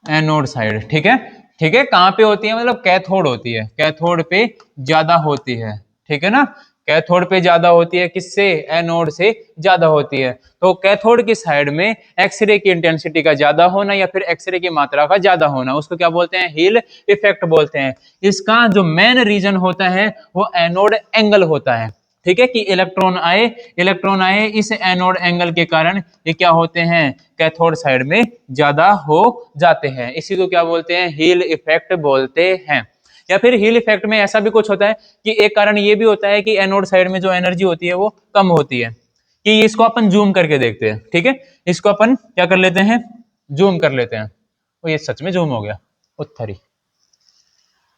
anode side. ठीक है, ठीक है, कहां पे होती है, मतलब कैथोड होती है, कैथोड पे ज्यादा होती है। ठीक है ना, कैथोड पे ज्यादा होती है, किससे, एनोड से ज्यादा होती है। तो कैथोड की साइड में एक्सरे की इंटेंसिटी का ज्यादा होना या फिर एक्सरे की मात्रा का ज्यादा होना, उसको क्या बोलते हैं, हील इफेक्ट बोलते हैं। इसका जो मेन रीजन होता है वो एनोड एंगल होता है। ठीक है, कि इलेक्ट्रॉन आए इस एनोड एंगल के कारण ये क्या होते हैं, कैथोड साइड में ज्यादा हो जाते हैं। इसी को क्या बोलते हैं, हील इफेक्ट बोलते हैं। या फिर हील इफेक्ट में ऐसा भी कुछ होता है कि एक कारण ये भी होता है कि एनोड साइड में जो एनर्जी होती है वो कम होती है। कि इसको अपन जूम करके देखते हैं। ठीक है, इसको अपन क्या कर लेते हैं, जूम कर लेते हैं। तो ये सच में जूम हो गया उत्तरी।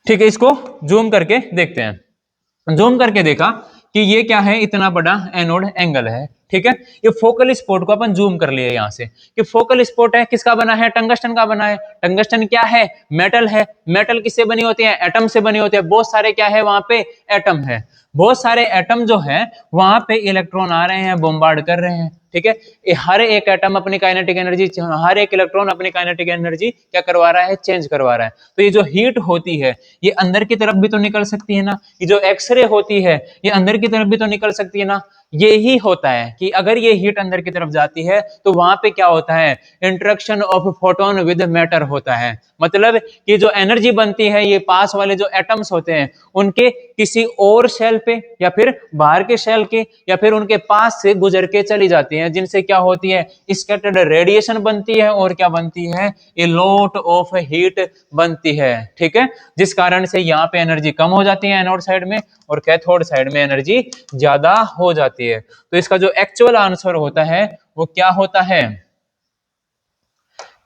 ठीक है, इसको जूम करके देखते हैं। जूम करके देखा कि ये क्या है, इतना बड़ा एनोड एंगल है। ठीक है, ये फोकल स्पॉट को अपन जूम कर लिए यहां से कि फोकल स्पॉट है, किसका बना है, टंगस्टन का बना है। टंगस्टन क्या है, मेटल है। मेटल किससे बनी होती है, एटम से बनी होती है। बहुत सारे क्या है वहां पे, एटम है। बहुत सारे एटम जो है वहां पे इलेक्ट्रॉन आ रहे हैं, बॉम्बार्ड कर रहे हैं। ठीक है, हर एक एटम अपनी काइनेटिक एनर्जी, हर एक इलेक्ट्रॉन अपनी काइनेटिक एनर्जी क्या करवा रहा है, चेंज करवा रहा है। तो ये जो हीट होती है ये अंदर की तरफ भी तो निकल सकती है ना, ये जो एक्सरे होती है ये अंदर की तरफ भी तो निकल सकती है ना। ये ही होता है कि अगर ये हीट अंदर की तरफ जाती है तो वहां पे क्या होता है, interaction of photon with matter होता है। मतलब कि जो एनर्जी बनती है ये पास वाले जो एटम्स होते हैं उनके किसी और शेल पे या फिर बाहर के शेल के या फिर उनके पास से गुजर के चली जाती हैं, जिनसे क्या होती है, स्कैटर्ड रेडिएशन बनती है और क्या बनती है, ए लॉट ऑफ हीट बनती है। ठीक है, जिस कारण से यहाँ पे एनर्जी कम हो जाती है एनोड साइड में और कैथोड साइड में एनर्जी ज्यादा हो जाती है। तो इसका जो एक्चुअल आंसर होता है वो क्या होता है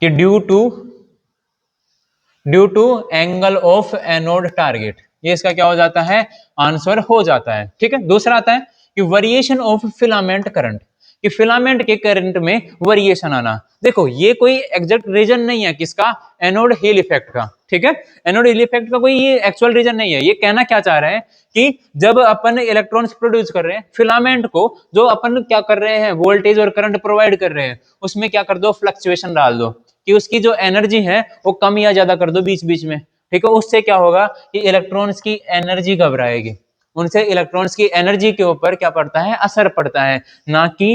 कि due to angle of anode target, ये इसका क्या हो जाता है, आंसर हो जाता है। ठीक है, दूसरा आता है कि वेरिएशन ऑफ फिलामेंट करंट, कि फिलामेंट के करंट में वेरिएशन आना। देखो ये कोई एग्जैक्ट रीजन नहीं है किसका, एनोड हिल इफेक्ट का। ठीक है, एनोड हिल इफेक्ट का कोई ये एक्चुअल रीजन नहीं है। ये कहना क्या चाह रहा है कि जब अपन इलेक्ट्रॉन्स प्रोड्यूस कर रहे हैं, फिलामेंट को जो अपन क्या कर रहे हैं, वोल्टेज और करंट प्रोवाइड कर रहे हैं, उसमें क्या कर दो, फ्लक्चुएशन डाल दो कि उसकी जो एनर्जी है वो कम या ज्यादा कर दो बीच बीच में। ठीक है, उससे क्या होगा कि इलेक्ट्रॉन्स की एनर्जी घबराएगी, उनसे इलेक्ट्रॉन्स की एनर्जी के ऊपर क्या पड़ता है, असर पड़ता है, ना कि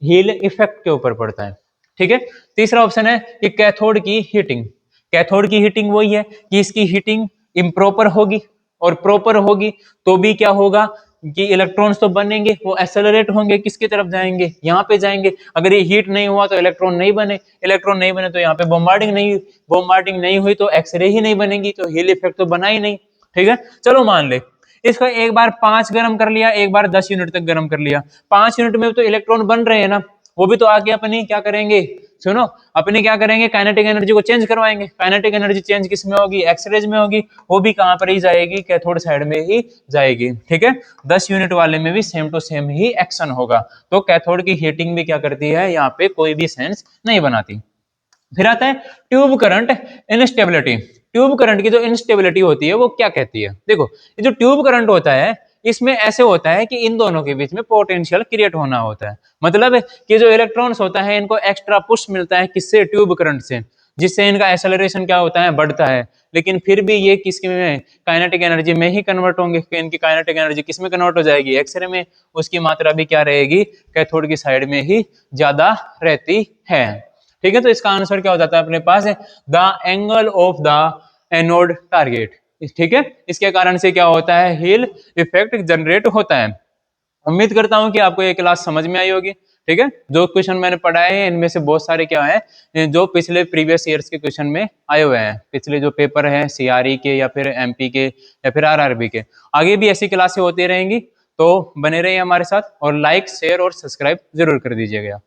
हील इफेक्ट के ऊपर पड़ता है। ठीक है, तीसरा ऑप्शन है कि कैथोड की हीटिंग। कैथोड की हीटिंग वही है कि इसकी हीटिंग इम्प्रॉपर होगी और प्रॉपर होगी तो भी क्या होगा कि इलेक्ट्रॉन्स तो बनेंगे, वो एक्सेलरेट होंगे, किसकी तरफ जाएंगे, यहाँ पे जाएंगे। अगर ये हीट नहीं हुआ तो इलेक्ट्रॉन नहीं बने, इलेक्ट्रॉन नहीं बने तो यहाँ पे बॉम्बार्डिंग नहीं हुई तो एक्सरे ही नहीं बनेगी, तो हील इफेक्ट तो बना ही नहीं। ठीक है, चलो मान ले इसको एक बार 5 गर्म कर लिया, एक बार 10 यूनिट तक गर्म कर लिया, 5 यूनिट में तो इलेक्ट्रॉन बन रहे हैं ना, वो भी तो आगे अपनी क्या करेंगे, सुनो, अपने क्या करेंगे, काइनेटिक एनर्जी को चेंज करवाएंगे। काइनेटिक एनर्जी चेंज किस में होगी, एक्सरेज में होगी, वो भी कहां पर ही जाएगी, कैथोड साइड में ही जाएगी। ठीक है, 10 यूनिट वाले में भी सेम टू सेम ही एक्शन होगा। तो कैथोड की हीटिंग भी क्या करती है, यहाँ पे कोई भी सेंस नहीं बनाती। फिर आता है tube current instability. Tube current की जो इनस्टेबिलिटी होती है वो क्या कहती है, देखो ये जो ट्यूब करंट होता है इसमें ऐसे होता है कि इन दोनों के बीच में पोटेंशियल क्रिएट होना होता है। मतलब कि जो इलेक्ट्रॉन्स होता है इनको एक्स्ट्रा पुश मिलता है किससे, ट्यूब करंट से, जिससे इनका एक्सेलरेशन क्या होता है, बढ़ता है। लेकिन फिर भी ये किसके में, काइनेटिक एनर्जी में ही कन्वर्ट होंगे। इनकी काइनेटिक एनर्जी किस में कन्वर्ट हो जाएगी, एक्सरे में, उसकी मात्रा भी क्या रहेगी, कैथोड की साइड में ही ज्यादा रहती है। ठीक है, तो इसका आंसर क्या हो जाता है अपने पास, the angle of the anode target. ठीक है, इसके कारण से क्या होता है, हील इफेक्ट जनरेट होता है। उम्मीद करता हूं कि आपको ये क्लास समझ में आई होगी। ठीक है, जो क्वेश्चन मैंने पढ़ाए हैं इनमें से बहुत सारे क्या है, जो पिछले प्रीवियस ईयर्स के क्वेश्चन में आए हुए हैं, पिछले जो पेपर हैं सीआरई के या फिर एमपी के या फिर आरआरबी के। आगे भी ऐसी क्लासें होती रहेंगी, तो बने रहिए हमारे साथ और लाइक शेयर और सब्सक्राइब जरूर कर दीजिएगा।